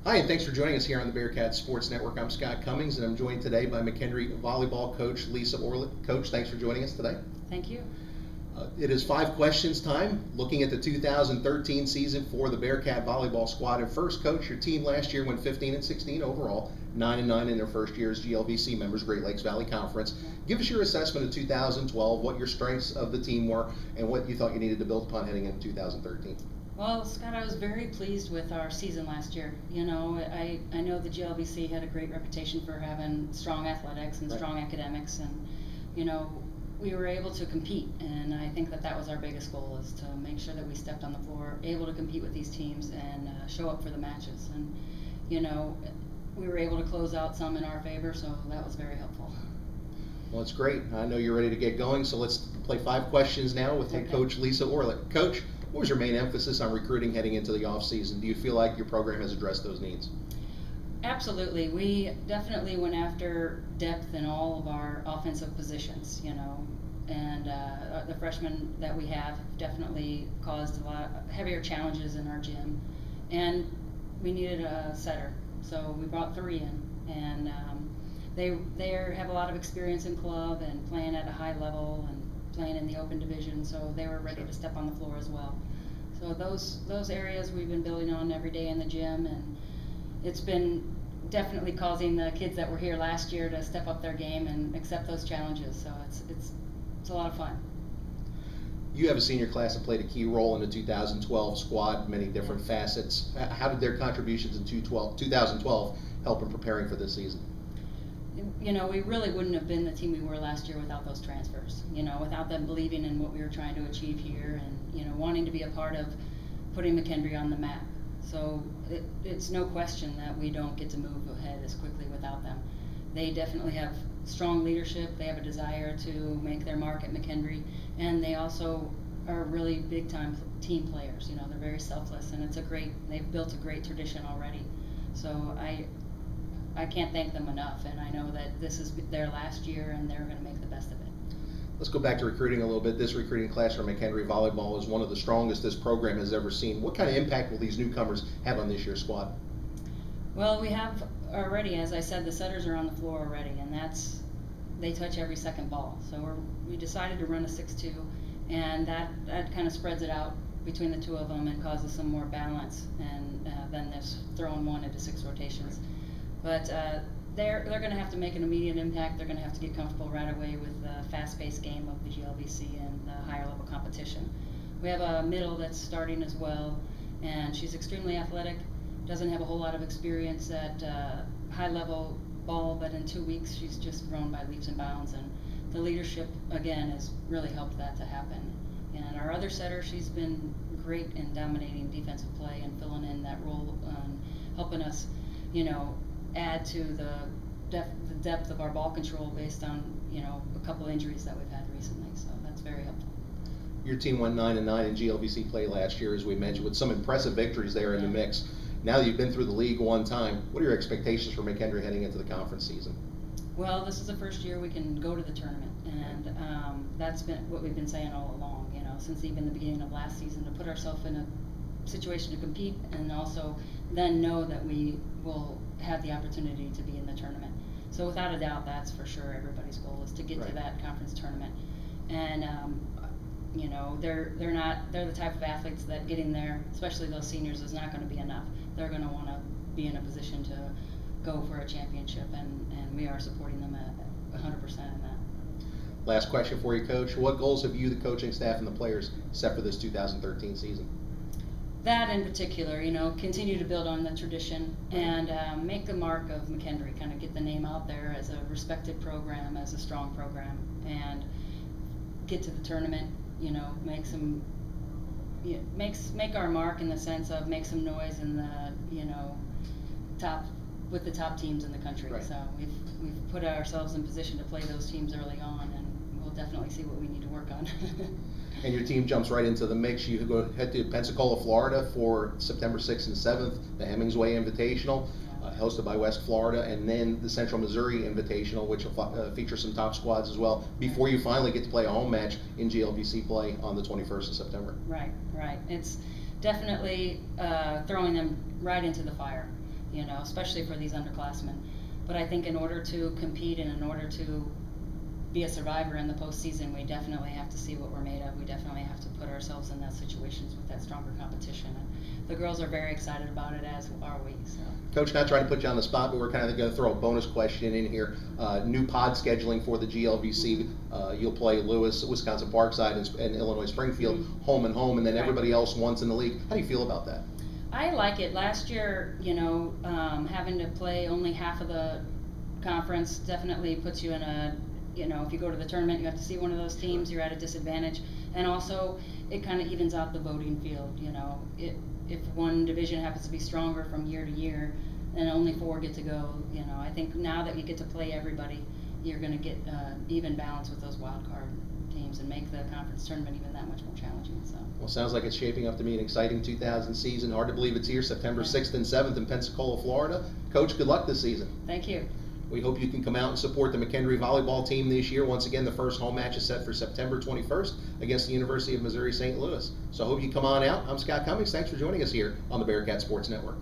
Hi, and thanks for joining us here on the Bearcats Sports Network. I'm Scott Cummings, and I'm joined today by McKendree volleyball coach Lisa Orlet. Coach, thanks for joining us today. Thank you. It is 5 questions time, looking at the 2013 season for the Bearcat volleyball squad. And first, Coach, your team last year went 15-16 overall, 9-9 in their first year as GLVC members, Great Lakes Valley Conference. Give us your assessment of 2012, what your strengths of the team were, and what you thought you needed to build upon heading into 2013. Well, Scott, I was very pleased with our season last year. You know, I know the GLVC had a great reputation for having strong athletics and strong academics, and, you know, we were able to compete, and I think that was our biggest goal, is to make sure that we stepped on the floor, able to compete with these teams and show up for the matches. And, you know, we were able to close out some in our favor, so that was very helpful. Well, it's great. I know you're ready to get going, so let's play 5 questions now with head coach Lisa Orlet. Coach, what was your main emphasis on recruiting heading into the off-season? Do you feel like your program has addressed those needs? Absolutely. We definitely went after depth in all of our offensive positions, you know, and the freshmen that we have definitely caused a lot heavier challenges in our gym, and we needed a setter, so we brought 3 in, and they have a lot of experience in club and playing at a high level and playing in the open division, so they were ready to step on the floor as well. So those areas we've been building on every day in the gym, and it's been definitely causing the kids that were here last year to step up their game and accept those challenges. So it's a lot of fun. You have a senior class that played a key role in the 2012 squad, many different facets. How did their contributions in 2012 help in preparing for this season? You know, we really wouldn't have been the team we were last year without those transfers, you know, without them believing in what we were trying to achieve here and, you know, wanting to be a part of putting McKendree on the map. So it's no question that we don't get to move ahead as quickly without them. They definitely have strong leadership. They have a desire to make their mark at McKendree, and they also are really big-time team players. You know, they're very selfless, and they've built a great tradition already. So I can't thank them enough, and I know that this is their last year, and they're going to make the best of it. Let's go back to recruiting a little bit. This recruiting class for McKendree volleyball is one of the strongest this program has ever seen. What kind of impact will these newcomers have on this year's squad? Well, we have already, as I said, the setters are on the floor already, and they touch every second ball. So we decided to run a 6-2, and that kind of spreads it out between the 2 of them and causes some more balance, and then there's throwing 1 into 6 rotations. But they're going to have to make an immediate impact. They're going to have to get comfortable right away with the fast-paced game of the GLVC and the higher level competition. We have a middle that's starting as well, and she's extremely athletic, doesn't have a whole lot of experience at high level ball, but in 2 weeks she's just grown by leaps and bounds, and the leadership again has really helped that to happen. And our other setter, she's been great in dominating defensive play and filling in that role, helping us, you know, add to the depth of our ball control based on, you know, a couple injuries that we've had recently. So that's very helpful. Your team went 9-9 in GLVC play last year, as we mentioned, with some impressive victories there in the mix. Now that you've been through the league one time, what are your expectations for McKendree heading into the conference season? Well, this is the first year we can go to the tournament, and that's been what we've been saying all along, you know, since even the beginning of last season, to put ourselves in a situation to compete and also then know that we will have the opportunity to be in the tournament. So without a doubt, that's for sure everybody's goal, is to get to that conference tournament. And you know, they're the type of athletes that getting there, especially those seniors, is not going to be enough. They're going to want to be in a position to go for a championship, and we are supporting them at 100% in that. Last question for you, Coach. What goals have you, the coaching staff, and the players set for this 2013 season? That in particular, you know, continue to build on the tradition and make the mark of McKendree, kind of get the name out there as a respected program, as a strong program, and get to the tournament, you know, make our mark in the sense of make some noise in the, you know, with the top teams in the country. Right. So we've put ourselves in position to play those teams early on, and we'll definitely see what we need to work on. And your team jumps right into the mix. You head to Pensacola, Florida for September 6th and 7th, the Hemingsway Invitational, hosted by West Florida, and then the Central Missouri Invitational, which will feature some top squads as well, before you finally get to play a home match in GLVC play on the 21st of September. Right. It's definitely throwing them right into the fire. especially for these underclassmen. But I think in order to compete and in order to be a survivor in the postseason, we definitely have to see what we're made of. We definitely have to put ourselves in that situations with that stronger competition. And the girls are very excited about it, as are we. So. Coach, not trying to put you on the spot, but we're kind of going to throw a bonus question in here. New pod scheduling for the GLVC. You'll play Lewis, Wisconsin Parkside, and Illinois Springfield, home and home, and then everybody else once in the league. How do you feel about that? I like it. Last year, having to play only half of the conference definitely puts you in a, if you go to the tournament, you have to see one of those teams, you're at a disadvantage. And also, it kind of evens out the voting field, If one division happens to be stronger from year to year, and only 4 get to go, I think now that you get to play everybody, you're going to get even balance with those wild card teams and make the conference tournament even that much more challenging. So. Well, sounds like it's shaping up to be an exciting 2000 season. Hard to believe it's here, September 6th and 7th in Pensacola, Florida. Coach, good luck this season. Thank you. We hope you can come out and support the McKendree volleyball team this year. Once again, the first home match is set for September 21st against the University of Missouri St. Louis. So I hope you come on out. I'm Scott Cummings. Thanks for joining us here on the Bearcat Sports Network.